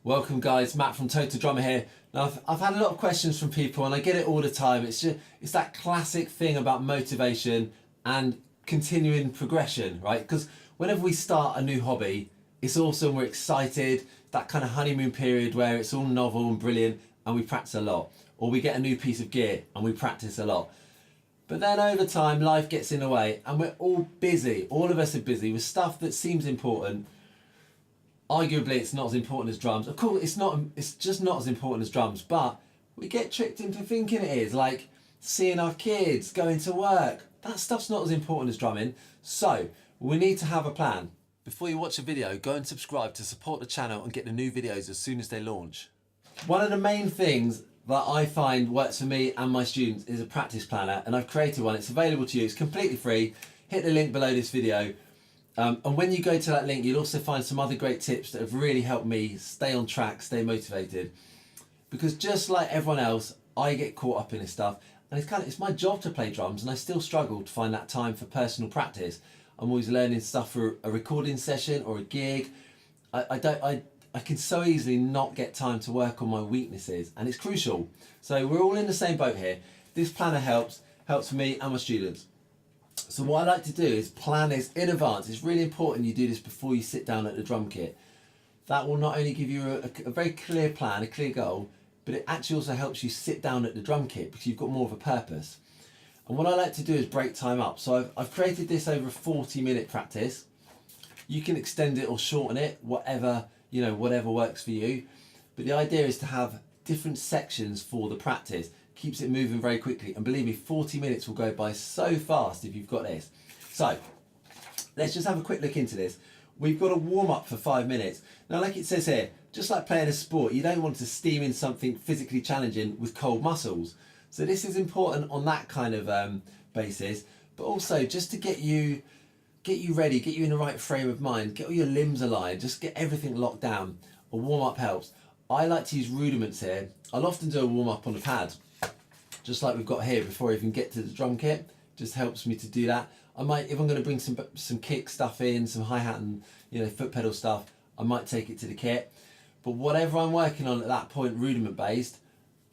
Welcome guys, Matt from Total Drummer here. Now I've had a lot of questions from people and I get it all the time. It's that classic thing about motivation and continuing progression, right? Because whenever we start a new hobby, it's awesome, we're excited, that kind of honeymoon period where it's all novel and brilliant and we practice a lot. Or we get a new piece of gear and we practice a lot. But then over time, life gets in the way and we're all busy. All of us are busy with stuff that seems important. Arguably, it's not as important as drums. Of course, it's just not as important as drums, but we get tricked into thinking it is, like seeing our kids, going to work. That stuff's not as important as drumming. So we need to have a plan. Before you watch a video, go and subscribe to support the channel and get the new videos as soon as they launch. One of the main things that I find works for me and my students is a practice planner, and I've created one. It's available to you. It's completely free. Hit the link below this video. And when you go to that link, you'll also find some other great tips that have really helped me stay on track, stay motivated. Because just like everyone else, I get caught up in this stuff, and it's my job to play drums, and I still struggle to find that time for personal practice. I'm always learning stuff for a recording session or a gig. I can so easily not get time to work on my weaknesses, and it's crucial. So we're all in the same boat here. This planner helps for me and my students. So what I like to do is plan this in advance. It's really important you do this before you sit down at the drum kit. That will not only give you a very clear plan, a clear goal, but it actually also helps you sit down at the drum kit because you've got more of a purpose. And what I like to do is break time up. So I've created this over a 40-minute practice. You can extend it or shorten it, whatever works for you. But the idea is to have different sections for the practice. Keeps it moving very quickly, and believe me, 40 minutes will go by so fast if you've got this. So let's just have a quick look into this. We've got a warm up for 5 minutes. Now, like it says here, just like playing a sport, you don't want to steam in something physically challenging with cold muscles. So this is important on that kind of basis, but also just to get you ready, get you in the right frame of mind, get all your limbs aligned, just get everything locked down. A warm up helps. I like to use rudiments here. I'll often do a warm up on the pad, just like we've got here before I even get to the drum kit. Just helps me to do that. I might, if I'm going to bring some kick stuff in, some hi-hat and foot pedal stuff, I might take it to the kit. But whatever I'm working on at that point, rudiment based,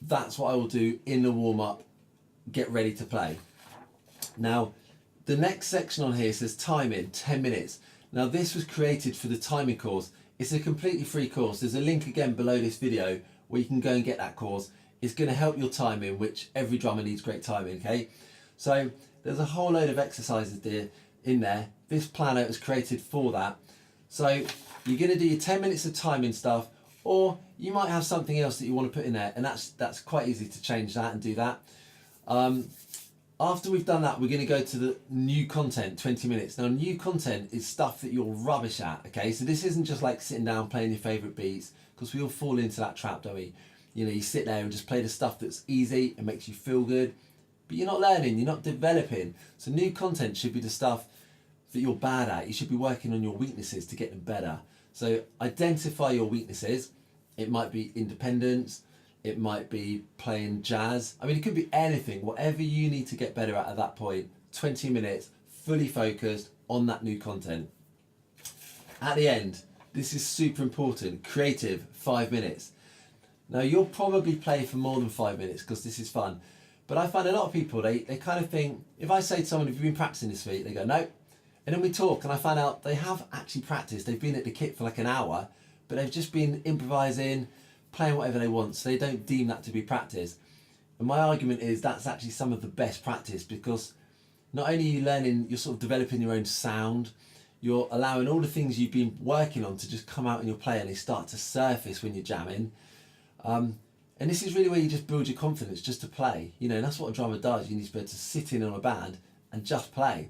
that's what I will do in the warm up, get ready to play. Now, the next section on here says timing, 10 minutes. Now this was created for the timing course. It's a completely free course. There's a link again below this video where you can go and get that course. It's going to help your timing, which every drummer needs great timing, okay? So there's a whole load of exercises there in there. This planner was created for that. So you're going to do your 10 minutes of timing stuff, or you might have something else that you want to put in there, and that's quite easy to change that and do that. After we've done that, we're going to go to the new content, 20 minutes. Now, new content is stuff that you're rubbish at, okay? So this isn't just like sitting down playing your favourite beats, because we all fall into that trap, don't we? You sit there and just play the stuff that's easy and makes you feel good, but you're not learning, you're not developing. So new content should be the stuff that you're bad at. You should be working on your weaknesses to get them better. So identify your weaknesses. It might be independence, it might be playing jazz. I mean, it could be anything, whatever you need to get better at that point. 20 minutes, fully focused on that new content. At the end, this is super important, creative, 5 minutes. Now you'll probably play for more than 5 minutes because this is fun. But I find a lot of people, they kind of think, if I say to someone, have you been practicing this week? They go, no. And then we talk and I find out they have actually practiced. They've been at the kit for like an hour, but they've just been improvising, playing whatever they want. So they don't deem that to be practice. And my argument is that's actually some of the best practice, because not only are you learning, you're sort of developing your own sound, you're allowing all the things you've been working on to just come out in your play, and they start to surface when you're jamming. And this is really where you just build your confidence just to play. And that's what a drummer does. You need to be able to sit in on a band and just play.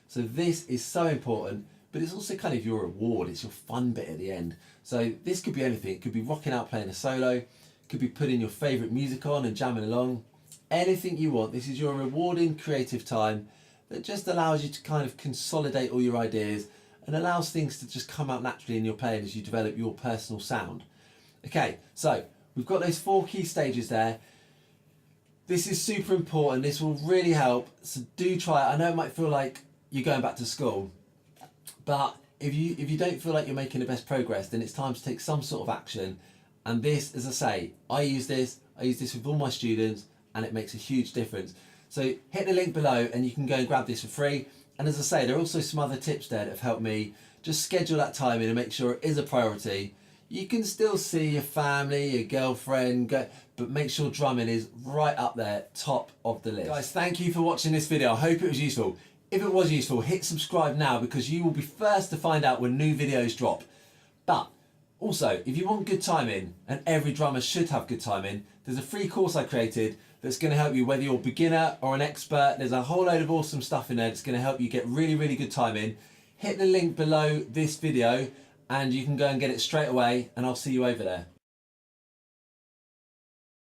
So this is so important, but it's also kind of your reward. It's your fun bit at the end. So this could be anything. It could be rocking out playing a solo. It could be putting your favourite music on and jamming along. Anything you want. This is your rewarding creative time that just allows you to kind of consolidate all your ideas and allows things to just come out naturally in your playing as you develop your personal sound. Okay, so we've got those 4 key stages there. This is super important. This will really help. So do try it. I know it might feel like you're going back to school, but if you don't feel like you're making the best progress, then it's time to take some sort of action And this, as I say, I use this with all my students, and it makes a huge difference. So hit the link below and you can go and grab this for free. And as I say, there are also some other tips there that have helped me just schedule that time in and make sure it is a priority. You can still see your family, your girlfriend, but make sure drumming is right up there, top of the list. Guys, thank you for watching this video. I hope it was useful. If it was useful, hit subscribe now because you will be first to find out when new videos drop. But also, if you want good timing, and every drummer should have good timing, there's a free course I created that's going to help you whether you're a beginner or an expert. There's a whole load of awesome stuff in there that's going to help you get really, really good timing. Hit the link below this video and you can go and get it straight away, and I'll see you over there.